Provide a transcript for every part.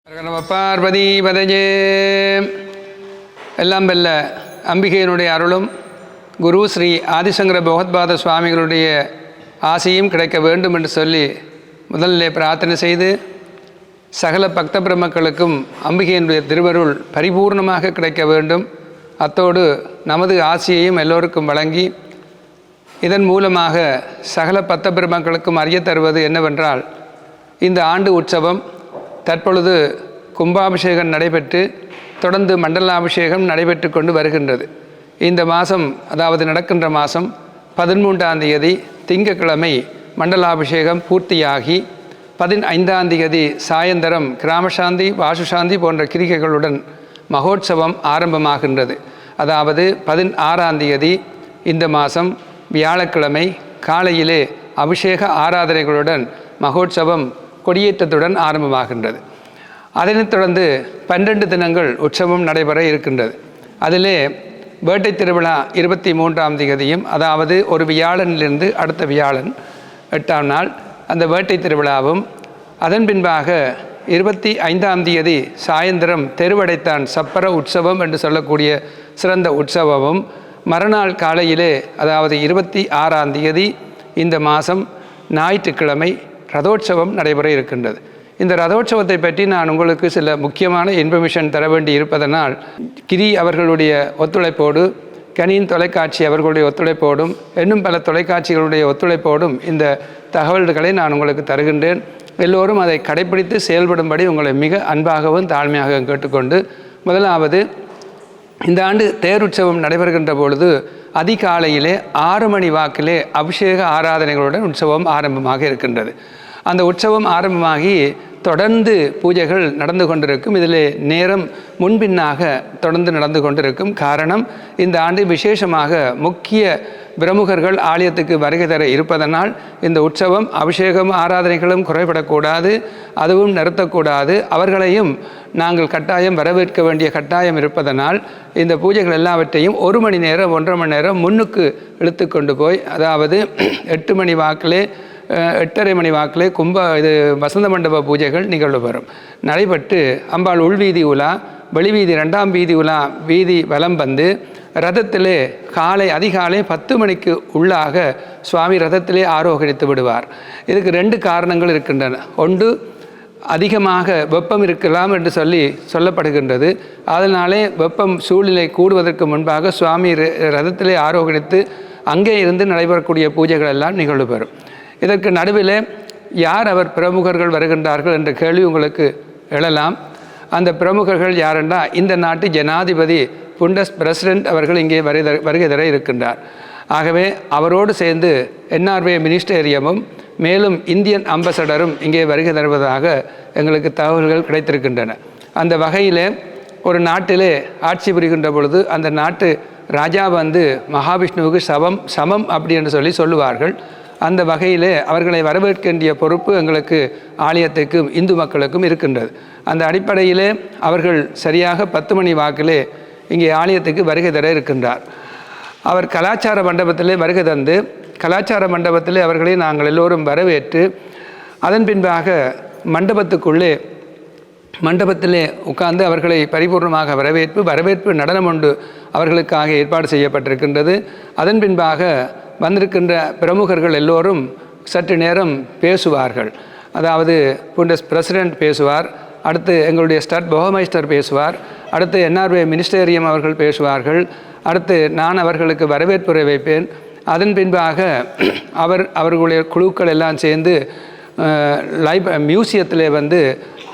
பார்வதி பதஜே. எல்லாம் வெல்ல அம்பிகையினுடைய அருளும் குரு ஸ்ரீ ஆதிசங்கர பகவத்பாத சுவாமிகளுடைய ஆசையும் கிடைக்க வேண்டும் என்று சொல்லி முதலிலே பிரார்த்தனை செய்து சகல பக்த பிரமக்களுக்கும் அம்பிகையினுடைய திருவருள் பரிபூர்ணமாக கிடைக்க வேண்டும். அத்தோடு நமது ஆசையையும் எல்லோருக்கும் வழங்கி இதன் மூலமாக சகல பக்த பிரமக்களுக்கும் அறிய தருவது என்னவென்றால், இந்த ஆண்டு உற்சவம் தற்பொழுது கும்பாபிஷேகம் நடைபெற்று தொடர்ந்து மண்டலாபிஷேகம் நடைபெற்று கொண்டு வருகின்றது. இந்த மாதம், அதாவது நடக்கின்ற மாதம் 13ஆம் தேதி திங்கட்கிழமை மண்டலாபிஷேகம் பூர்த்தியாகி 15ஆம் தேதி சாயந்தரம் கிராமசாந்தி வாசுசாந்தி போன்ற கிரிகைகளுடன் மகோற்சவம் ஆரம்பமாகின்றது. அதாவது 16ஆம் தேதி இந்த மாதம் வியாழக்கிழமை காலையிலே அபிஷேக ஆராதனைகளுடன் மகோற்சவம் கொடியேற்றத்துடன் ஆரம்பமாகின்றது. அதனைத் தொடர்ந்து 12 தினங்கள் உற்சவம் நடைபெற இருக்கின்றது. அதிலே வேட்டை திருவிழா 23ஆம் தேதியும், அதாவது ஒரு வியாழனிலிருந்து அடுத்த வியாழன் 8ஆம் நாள் அந்த வேட்டை திருவிழாவும், அதன் பின்பாக 25ஆம் தேதி சாயந்தரம் தெருவடைத்தான் சப்பர உற்சவம் என்று சொல்லக்கூடிய சிறந்த உற்சவமும், மறுநாள் காலையிலே அதாவது 26ஆம் தேதி இந்த மாதம் ஞாயிற்றுக்கிழமை ரதோற்சவம் நடைபெற இருக்கின்றது. இந்த ரதோற்சவத்தை பற்றி நான் உங்களுக்கு சில முக்கியமான இன்ஃபர்மேஷன் தர வேண்டி இருப்பதனால், கிரி அவர்களுடைய ஒத்துழைப்போடு, கனியின் தொலைக்காட்சி அவர்களுடைய ஒத்துழைப்போடும், இன்னும் பல தொலைக்காட்சிகளுடைய ஒத்துழைப்போடும் இந்த தகவல்களை நான் உங்களுக்கு தருகின்றேன். எல்லோரும் அதை கடைப்பிடித்து செயல்படும்படி உங்களை மிக அன்பாகவும் தாழ்மையாகவும் கேட்டுக்கொண்டு, முதலாவது இந்த ஆண்டு தேருற்சவம் நடைபெறுகின்ற பொழுது அதிகாலையிலே 6 மணி வாக்கிலே அபிஷேக ஆராதனைகளுடன் உற்சவம் ஆரம்பமாக இருக்கின்றது. அந்த உற்சவம் ஆரம்பமாகி தொடர்ந்து பூஜைகள் நடந்து கொண்டிருக்கும். இதில் நேரம் முன்பின்னாக தொடர்ந்து நடந்து கொண்டிருக்கும். காரணம், இந்த ஆண்டு விசேஷமாக முக்கிய பிரமுகர்கள் ஆலயத்துக்கு வருகை தர இருப்பதனால் இந்த உற்சவம் அபிஷேகம் ஆராதனைகளும் குறைபடக்கூடாது, அதுவும் நிறுத்தக்கூடாது. அவர்களையும் நாங்கள் கட்டாயம் வரவேற்க வேண்டிய கட்டாயம் இருப்பதனால் இந்த பூஜைகள் எல்லாவற்றையும் 1 மணி நேரம் 1.5 மணி நேரம் முன்னுக்கு இழுத்து கொண்டு போய், அதாவது 8 மணி வாக்கிலே 8:30 மணி வாக்கிலே வசந்த மண்டப பூஜைகள் நிகழ்வு பெறும் நடைபெற்று அம்பாள் உள்வீதி உலா, வெளிவீதி 2ஆம் வீதி உலா வீதி வலம் வந்து ரதத்திலே அதிகாலை 10 மணிக்கு உள்ளாக சுவாமி ரதத்திலே ஆரோகணித்து விடுவார். இதுக்கு 2 காரணங்கள் இருக்கின்றன. ஒன்று, அதிகமாக வெப்பம் இருக்கலாம் என்று சொல்லப்படுகின்றது. அதனாலே வெப்பம் சூழ்நிலை கூடுவதற்கு முன்பாக சுவாமி ரதத்திலே ஆரோகணித்து அங்கே இருந்து நடைபெறக்கூடிய பூஜைகள் எல்லாம் நிகழ்வு பெறும். இதற்கு நடுவில் யார் அவர் பிரமுகர்கள் வருகின்றார்கள் என்ற கேள்வி உங்களுக்கு எழலாம். அந்த பிரமுகர்கள் யாரென்றால், இந்த நாட்டு ஜனாதிபதி புண்டஸ் பிரசிடென்ட் அவர்கள் இங்கே வருகை தர இருக்கின்றார். ஆகவே அவரோடு சேர்ந்து NRA மினிஸ்டேரியமும் மேலும் இந்தியன் அம்பாசடரும் இங்கே வருகை தருவதாக எங்களுக்கு தகவல்கள் கிடைத்திருக்கின்றன. அந்த வகையில் ஒரு நாட்டிலே ஆட்சி புரிகின்ற பொழுது அந்த நாட்டு ராஜா வந்து மகாவிஷ்ணுவுக்கு சமம் அப்படி என்று சொல்லுவார்கள். அந்த வகையில் அவர்களை வரவேற்க வேண்டிய பொறுப்பு எங்களுக்கு ஆலயத்துக்கும் இந்து மக்களுக்கும் இருக்கின்றது. அந்த அடிப்படையிலே அவர்கள் சரியாக 10 மணி வாக்கிலே இங்கே ஆலயத்துக்கு வருகை தர இருக்கின்றார். அவர் கலாச்சார மண்டபத்திலே வருகை தந்து கலாச்சார மண்டபத்திலே அவர்களை நாங்கள் எல்லோரும் வரவேற்று, அதன் பின்பாக மண்டபத்திலே உட்கார்ந்து அவர்களை பரிபூர்ணமாக வரவேற்பு நடனம் ஒன்று அவர்களுக்காக ஏற்பாடு செய்யப்பட்டிருக்கின்றது. அதன் பின்பாக வந்திருக்கின்ற பிரமுகர்கள் எல்லோரும் சற்று நேரம் பேசுவார்கள். அதாவது புண்டஸ் பிரசிடென்ட் பேசுவார், அடுத்து எங்களுடைய ஸ்டட் பகமைஸ்டர் பேசுவார், அடுத்து NRA மினிஸ்டேரியம் அவர்கள் பேசுவார்கள், அடுத்து நான் அவர்களுக்கு வரவேற்புரை வைப்பேன். அதன் பின்பாக அவர்களுடைய குழுக்கள் எல்லாம் சேர்ந்து மியூசியத்திலே வந்து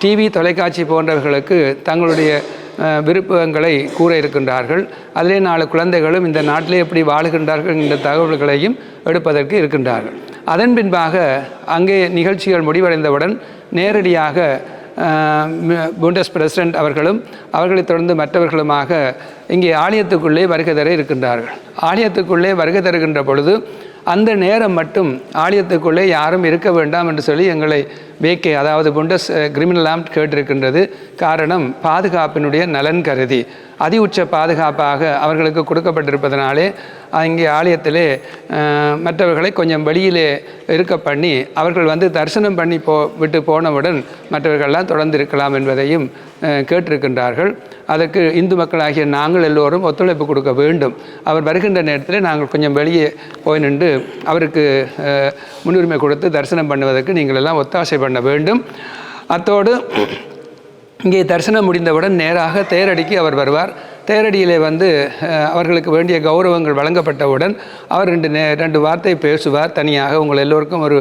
டிவி தொலைக்காட்சி போன்றவர்களுக்கு தங்களுடைய விருப்பங்களை கூற இருக்கின்றார்கள். அதிலே 4 குழந்தைகளும் இந்த நாட்டிலே எப்படி வாழுகின்றார்கள் என்ற தகவல்களையும் எடுப்பதற்கு இருக்கின்றார்கள். அதன் பின்பாக அங்கே நிகழ்ச்சிகள் முடிவடைந்தவுடன் நேரடியாக புண்டஸ் பிரசிடென்ட் அவர்களும் அவர்களைத் தொடர்ந்து மற்றவர்களுமாக இங்கே ஆலயத்துக்குள்ளே வருகை தர இருக்கின்றார்கள். ஆலயத்துக்குள்ளே வருகை தருகின்ற பொழுது அந்த நேரம் மட்டும் ஆலயத்துக்குள்ளே யாரும் இருக்க வேண்டாம் என்று சொல்லி எங்களை வேக்கே அதாவது புண்டஸ் கிரிமினல் ஆக்ட் கேட்டிருக்கின்றது. காரணம் பாதுகாப்பினுடைய நலன் கருதி அதி உச்ச பாதுகாப்பாக அவர்களுக்கு கொடுக்கப்பட்டிருப்பதனாலே இங்கே ஆலயத்திலே மற்றவர்களை கொஞ்சம் வெளியிலே இருக்க பண்ணி அவர்கள் வந்து தரிசனம் பண்ணி விட்டு போனவுடன் மற்றவர்கள்லாம் தொடர்ந்து இருக்கலாம் என்பதையும் கேட்டிருக்கின்றார்கள். அதற்கு இந்து மக்களாகிய நாங்கள் எல்லோரும் ஒத்துழைப்பு கொடுக்க வேண்டும். அவர் வருகின்ற நேரத்தில் நாங்கள் கொஞ்சம் வெளியே போய் நின்று அவருக்கு முன்னுரிமை கொடுத்து தரிசனம் பண்ணுவதற்கு நீங்கள் எல்லாம் ஒத்தாசை பண்ண வேண்டும். அத்தோடு இங்கே தரிசனம் முடிந்தவுடன் நேராக தேரடிக்கு அவர் வருவார். தேரடியிலே வந்து அவர்களுக்கு வேண்டிய கௌரவங்கள் வழங்கப்பட்டவுடன் அவர் ரெண்டு வார்த்தை பேசுவார். தனியாக உங்கள் எல்லோருக்கும் ஒரு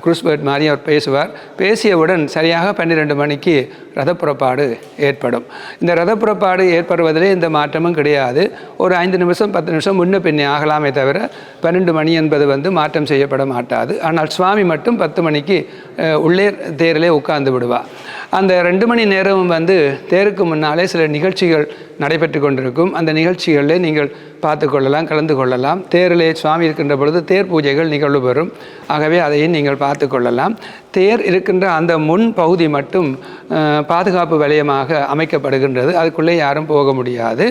குரூஸ்பேர்ட் மாதிரி அவர் பேசுவார். பேசியவுடன் சரியாக 12 மணிக்கு ரதப்புறப்பாடு ஏற்படும். இந்த ரதப்புறப்பாடு ஏற்படுவதிலே இந்த மாற்றமும் கிடையாது. ஒரு 5 நிமிஷம் 10 நிமிஷம் முன்ன பின்னே ஆகலாமே தவிர 12 மணி என்பது வந்து மாற்றம் செய்யப்பட மாட்டாது. ஆனால் சுவாமி மட்டும் 10 மணிக்கு உள்ளே தேரிலே உட்கார்ந்து விடுவார். அந்த 2 மணி நேரமும் வந்து தேருக்கு முன்னாலே சில நிகழ்ச்சிகள் நடைபெற்று கொண்டிருக்கும். அந்த நிகழ்ச்சிகளில் நீங்கள் பார்த்து கொள்ளலாம், கலந்து கொள்ளலாம். தேரிலே சுவாமி இருக்கின்ற பொழுது தேர் பூஜைகள் நிகழ்வு பெறும். ஆகவே அதையும் நீங்கள் பார்த்து கொள்ளலாம். தேர் இருக்கின்ற அந்த முன் பகுதி மட்டும் பாதுகாப்பு வலயமாக அமைக்கப்படுகின்றது. அதுக்குள்ளே யாரும் போக முடியாது.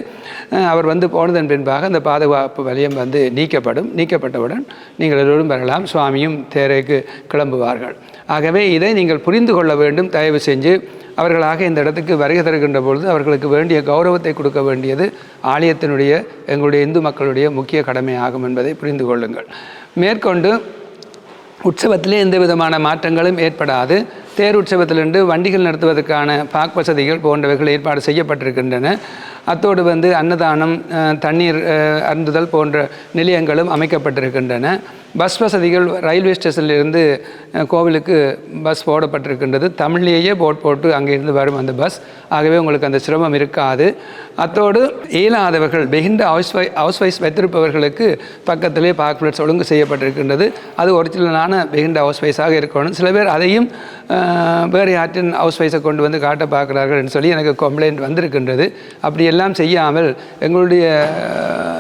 அவர் வந்து போனதன் பின்பாக அந்த பாதுகாப்பு வலயம் வந்து நீக்கப்பட்டவுடன் நீங்கள் எல்லோரும் வரலாம். சுவாமியும் தேருக்கு கிளம்புவார்கள். ஆகவே இதை நீங்கள் புரிந்து கொள்ள வேண்டும். தயவு செஞ்சு அவர்களாக இந்த இடத்துக்கு வருகை தருகின்ற பொழுது அவர்களுக்கு வேண்டிய கௌரவத்தை கொடுக்க வேண்டியது ஆலயத்தினுடைய எங்களுடைய இந்து மக்களுடைய முக்கிய கடமையாகும் என்பதை புரிந்து கொள்ளுங்கள். மேற்கொண்டு உற்சவத்திலே எந்த விதமான மாற்றங்களும் ஏற்படாது. தேர் உற்சவத்திலிருந்து வண்டிகள் நடத்துவதற்கான பார்க் வசதிகள் போன்றவைகள் ஏற்பாடு செய்யப்பட்டிருக்கின்றன. அத்தோடு வந்து அன்னதானம், தண்ணீர் அருந்துதல் போன்ற நிலையங்களும் அமைக்கப்பட்டிருக்கின்றன. பஸ் வசதிகள் ரயில்வே ஸ்டேஷனிலிருந்து கோவிலுக்கு பஸ் போடப்பட்டிருக்கின்றது. தமிழ்லேயே போட்டு அங்கேருந்து வரும் அந்த பஸ். ஆகவே உங்களுக்கு அந்த சிரமம் இருக்காது. அத்தோடு இயலாதவர்கள் பெகிண்ட ஹவுஸ் வைஸ் வைத்திருப்பவர்களுக்கு பக்கத்திலே பார்க்பிளேட்ஸ் ஒழுங்கு செய்யப்பட்டிருக்கின்றது. அது ஒரிஜினலான பெகிண்ட ஹவுஸ் வைஸாக இருக்கணும். சில பேர் அதையும் வேறு யாற்றின் ஹவுஸ் வைஸை கொண்டு வந்து காட்ட பார்க்குறார்கள் என்று சொல்லி எனக்கு கம்ப்ளைண்ட் வந்திருக்கின்றது. அப்படியெல்லாம் செய்யாமல் எங்களுடைய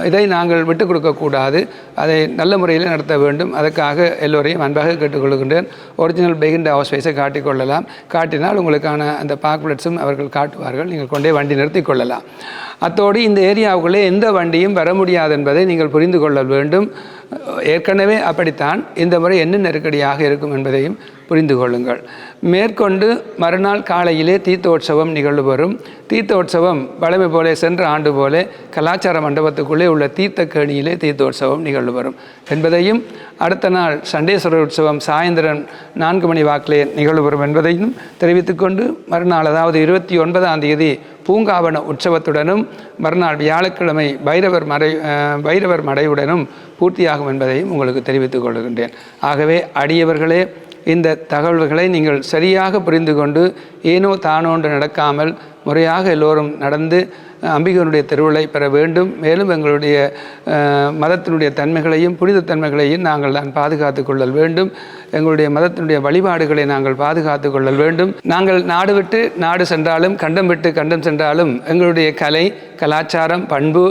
இதை நாங்கள் விட்டுக் கொடுக்கக்கூடாது. அதை நல்ல முறையில் நடத்த வேண்டும். அதற்காக எல்லோரையும் அன்பாக கேட்டுக்கொள்கின்றேன். ஒரிஜினல் பெகிண்ட ஹவுஸ் வைஸை காட்டிக்கொள்ளலாம். காட்டினால் உங்களுக்கான அந்த பார்க்பிளேட்ஸும் அவர்கள் காட்டுவார்கள். நீங்கள் கொண்டே வண்டி நிறுத்தி கொள்ளலாம். அத்தோடு இந்த ஏரியாவுக்குள்ளே எந்த வண்டியும் வர முடியாது என்பதை நீங்கள் புரிந்து கொள்ள வேண்டும். ஏற்கனவே அப்படித்தான். இந்த முறை என்ன நெருக்கடியாக இருக்கும் என்பதையும் புரிந்து கொள்ளுங்கள். மேற்கொண்டு மறுநாள் காலையிலே தீர்த்தோற்சவம் நிகழ்வு வரும். தீர்த்தோற்சவம் வழமை போல சென்ற ஆண்டு போல கலாச்சார மண்டபத்துக்குள்ளே உள்ள தீர்த்தக்கேணியிலே தீர்த்தோற்சவம் நிகழ்வு வரும் என்பதையும், அடுத்த நாள் சண்டேஸ்வரர் உற்சவம் சாயந்தரம் 4 மணி வாக்கிலே நிகழ்வு வரும் என்பதையும் தெரிவித்துக்கொண்டு மறுநாள் அதாவது 29ஆம் தேதி பூங்காவன உற்சவத்துடனும் மறுநாள் வியாழக்கிழமை பைரவர் மடையுடனும் பூர்த்தியாகும் என்பதையும் உங்களுக்கு தெரிவித்துக் கொள்கின்றேன். ஆகவே அடியவர்களே, இந்த தகவல்களை நீங்கள் சரியாக புரிந்து கொண்டு ஏனோ தானோன்று நடக்காமல் முறையாக எல்லோரும் நடந்து அம்பிகையினுடைய திருவிழை பெற வேண்டும். மேலும் எங்களுடைய மதத்தினுடைய தன்மைகளையும் புனித தன்மைகளையும் நாங்கள் தான் பாதுகாத்து கொள்ளல் வேண்டும். எங்களுடைய மதத்தினுடைய வழிபாடுகளை நாங்கள் பாதுகாத்து கொள்ளல் வேண்டும். நாங்கள் நாடு விட்டு நாடு சென்றாலும் கண்டம் விட்டு கண்டம் சென்றாலும் எங்களுடைய கலை, கலாச்சாரம், பண்பு,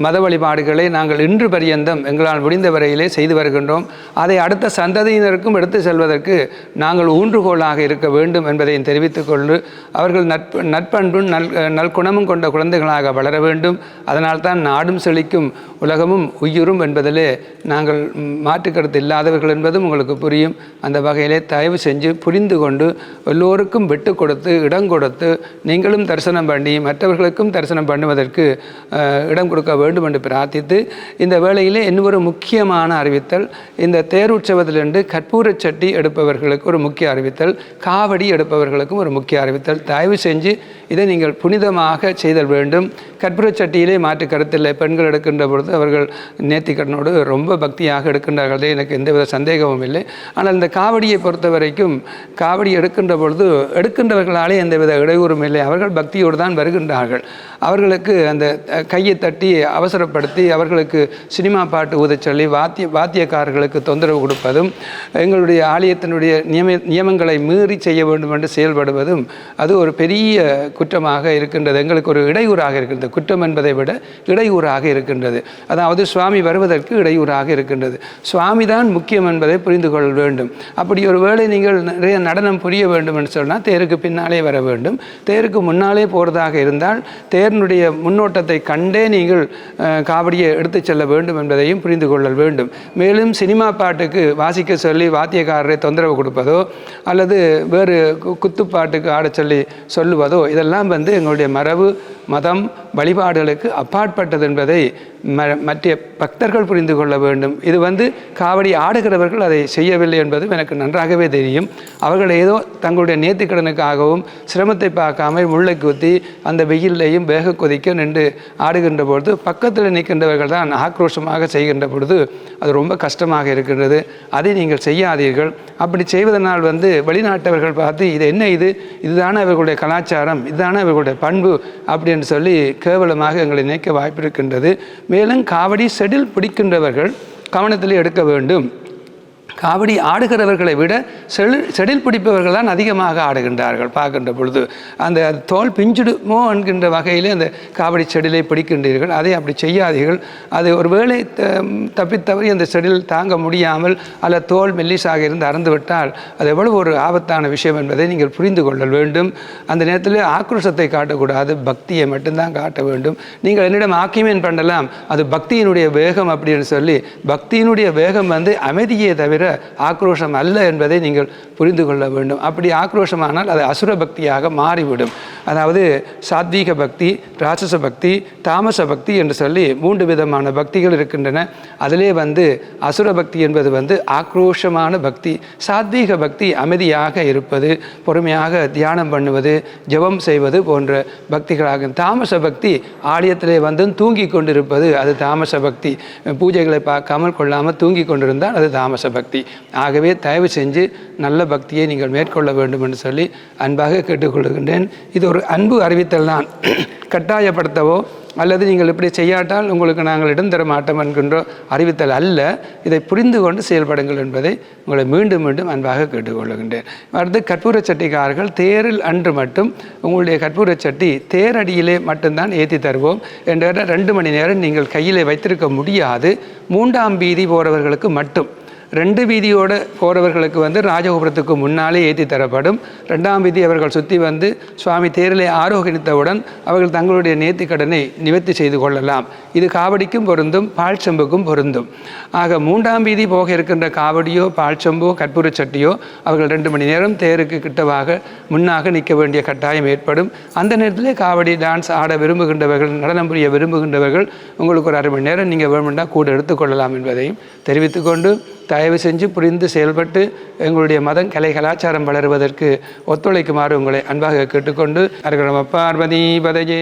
மத வழிபாடுகளை நாங்கள் இன்று பரியந்தம் எங்களால் முடிந்த வரையிலே செய்து வருகின்றோம். அதை அடுத்த சந்ததியினருக்கும் எடுத்து செல்வதற்கு நாங்கள் ஊன்றுகோலாக இருக்க வேண்டும் என்பதையும் தெரிவித்துக் கொண்டு அவர்கள் நற்பண்பும் நல்குணமும் கொண்ட குழந்தைகளாக வளர வேண்டும். அதனால்தான் நாடும் செழிக்கும் உலகமும் உயிரும் என்பதிலே நாங்கள் மாற்றுக்கருத்து இல்லாதவர்கள் என்பதும் உங்களுக்கு புரியும். அந்த வகையிலே தயவு செஞ்சு புரிந்து கொண்டு எல்லோருக்கும் விட்டு கொடுத்து இடம் கொடுத்து நீங்களும் தரிசனம் பண்ணி மற்றவர்களுக்கும் தரிசனம் பண்ணுவதற்கு இடம் கொடுக்க வேண்டும் என்று பிரார்த்தித்து, இந்த வேளையிலே இன்னொரு முக்கியமான அறிவித்தல், இந்த தேருற்சவத்திலிருந்து கற்பூர சட்டி எடுப்பவர்களுக்கு ஒரு முக்கிய அறிவித்தல், காவடி எடுப்பவர்களுக்கும் ஒரு முக்கிய அறிவித்தல். தயவு செஞ்சு இதை நீங்கள் புனிதமாக செய்தல் வேண்டும். கற்பூர சட்டியிலே மாற்று கருத்தில்லை. பெண்கள் எடுக்கின்ற பொழுது அவர்கள் நேர்த்திக்கடனோடு ரொம்ப பக்தியாக எடுக்கின்றார்களே, எனக்கு எந்தவித சந்தேகமும் இல்லை. ஆனால் இந்த காவடியை பொறுத்த வரைக்கும் காவடி எடுக்கின்ற பொழுது எடுக்கின்றவர்களாலே எந்தவித இடையூறும் இல்லை. அவர்கள் பக்தியோடு தான் வருகின்றார்கள். அவர்களுக்கு அந்த கையை தட்டி அவசரப்படுத்தி அவர்களுக்கு சினிமா பாட்டு ஊதச் சொல்லி வாத்தியக்காரர்களுக்கு தொந்தரவு கொடுப்பதும் எங்களுடைய ஆலயத்தினுடைய நியமங்களை மீறி செய்ய வேண்டும் என்று செயல்படுவதும் அது ஒரு பெரிய குற்றமாக இருக்கின்றது. எங்களுக்கு ஒரு இடையூறாக தடையாக இருக்கின்றது. குற்றம் என்பதை விட இடையூறாக இருக்கின்றது. அதாவது சுவாமி வருவதற்கு இடையூறாக இருக்கின்றது. சுவாமி தான் முக்கியம் என்பதை புரிந்து கொள்ள வேண்டும். அப்படி ஒரு வேளை நீங்கள் நிறைய நடனம் புரிய வேண்டும் என்று சொன்னால் தேருக்கு பின்னாலே வர வேண்டும். தேருக்கு முன்னாலே போகிறதாக இருந்தால் தேரினுடைய முன்னோட்டத்தை கண்டே நீங்கள் காவடியை எடுத்து செல்ல வேண்டும் என்பதையும் புரிந்து கொள்ள வேண்டும். மேலும் சினிமா பாட்டுக்கு வாசிக்க சொல்லி வாத்தியக்காரரை தொந்தரவு கொடுப்பதோ அல்லது வேறு குத்துப்பாட்டுக்கு ஆடச் சொல்லி சொல்லுவதோ இதெல்லாம் எங்களுடைய மரபு, மதம், வழிபாடுகளுக்கு அப்பாற்பட்டது என்பதை மற்ற பக்தர்கள் புரிந்து கொள்ள வேண்டும். இது காவடி ஆடுகிறவர்கள் அதை செய்யவில்லை என்பது எனக்கு நன்றாகவே தெரியும். அவர்கள் ஏதோ தங்களுடைய நேர்த்திக்கடனுக்காகவும் சிரமத்தை பார்க்காமல் முள்ளை குத்தி அந்த வெயிலையும் வேக கொதிக்க நின்று ஆடுகின்ற பொழுது பக்கத்தில் நிற்கின்றவர்கள் தான் ஆக்ரோஷமாக செய்கின்ற பொழுது அது ரொம்ப கஷ்டமாக இருக்கின்றது. அதை நீங்கள் செய்யாதீர்கள். அப்படி செய்வதனால் வெளிநாட்டவர்கள் பார்த்து இது என்ன, இதுதானே அவர்களுடைய கலாச்சாரம், இதுதானே அவர்களுடைய பண்பு அப்படின்னு சொல்லி கேவலமாக எங்களை நினைக்க வாய்ப்பு இருக்கின்றது. மேலும் காவடி செடில் பிடிக்கின்றவர்கள் கவனத்தில் எடுக்க வேண்டும். காவடி ஆடுகிறவர்களை விட செடில் பிடிப்பவர்கள் தான் அதிகமாக ஆடுகின்றார்கள். பார்க்கின்ற பொழுது அந்த தோல் பிஞ்சிடுமோ என்கின்ற வகையில் அந்த காவடி செடிலை பிடிக்கின்றீர்கள். அதை அப்படி செய்யாதீர்கள். அது ஒரு வேளை தப்பித்தவறி அந்த செடில் தாங்க முடியாமல் அல்ல தோல் மெல்லிசாக இருந்து அறந்துவிட்டால் அது எவ்வளவு ஒரு ஆபத்தான விஷயம் என்பதை நீங்கள் புரிந்து கொள்ள வேண்டும். அந்த நேரத்தில் ஆக்ரோஷத்தை காட்டக்கூடாது, பக்தியை மட்டும்தான் காட்ட வேண்டும். நீங்கள் என்னிடம் ஆக்கியமேன் பண்ணலாம், அது பக்தியினுடைய வேகம் அப்படின்னு சொல்லி, பக்தியினுடைய வேகம் அமைதியே தவிர ஆக்ரோஷம் அல்ல என்பதை நீங்கள் புரிந்து கொள்ள வேண்டும். அப்படி ஆக்ரோஷமானால் அது அசுர பக்தியாக மாறிவிடும். அதாவது சாத்வீக பக்தி, ராட்சச பக்தி, தாமச பக்தி என்று சொல்லி 3 விதமான பக்திகள் இருக்கின்றன. அதிலே அசுர பக்தி என்பது ஆக்ரோஷமான பக்தி. சாத்வீக பக்தி அமைதியாக இருப்பது, பொறுமையாக தியானம் பண்ணுவது, ஜெபம் செய்வது போன்ற பக்திகளாகும். தாமச பக்தி ஆலயத்திலே தூங்கி கொண்டிருப்பது, அது தாமச பக்தி. பூஜைகளை பார்க்காமல் கொள்ளாமல் தூங்கி கொண்டிருந்தால் அது தாமச பக்தி. ஆகவே தயவு செஞ்சு நல்ல பக்தியை நீங்கள் மேற்கொள்ள வேண்டும் என்று சொல்லி அன்பாக கேட்டுக்கொள்கின்றேன். இது ஒரு அன்பு அறிவித்தல் தான். கட்டாயப்படுத்தவோ அல்லது நீங்கள் இப்படி செய்யாட்டால் உங்களுக்கு நாங்கள் இடம் தர மாட்டோம் என்கின்ற அறிவித்தல் அல்ல. இதை புரிந்து கொண்டு செயல்படுங்கள் என்பதை உங்களை மீண்டும் மீண்டும் அன்பாக கேட்டுக்கொள்கின்றேன். அடுத்து கற்பூரச் சட்டிக்காரர்கள் தேரில் அன்று மட்டும் உங்களுடைய கற்பூரச் சட்டி தேரடியிலே மட்டும்தான் ஏற்றி தருவோம் என்ற 2 மணி நேரம் நீங்கள் கையிலே வைத்திருக்க முடியாது. 3ஆம் வீதி போகிறவர்களுக்கு மட்டும், 2 வீதியோடு போகிறவர்களுக்கு ராஜகோபுரத்துக்கு முன்னாலே ஏற்றி தரப்படும். 2ஆம் வீதி அவர்கள் சுற்றி சுவாமி தேரிலே ஆரோகணித்தவுடன் அவர்கள் தங்களுடைய நேர்த்தி கடனை நிவர்த்தி செய்து கொள்ளலாம். இது காவடிக்கும் பொருந்தும், பால் செம்புக்கும் பொருந்தும். ஆக 3ஆம் வீதி போக இருக்கின்ற காவடியோ பால் செம்போ கற்பூரச் சட்டியோ அவர்கள் 2 மணி நேரம் தேருக்கு கிட்டவாக முன்னாக நிற்க வேண்டிய கட்டாயம் ஏற்படும். அந்த நேரத்திலே காவடி டான்ஸ் ஆட விரும்புகின்றவர்கள், நடனம் புரிய விரும்புகின்றவர்கள் உங்களுக்கு ஒரு 1/2 மணி நேரம் நீங்கள் வேணுமெண்டா கூட எடுத்துக்கொள்ளலாம் என்பதையும் தெரிவித்துக்கொண்டு, தயவு செஞ்சு புரிந்து செயல்பட்டு எங்களுடைய மதம், கலை, கலாச்சாரம் வளருவதற்கு ஒத்துழைக்குமாறு உங்களை அன்பாக கேட்டுக்கொண்டு, அரகர பார்வதி பதையே.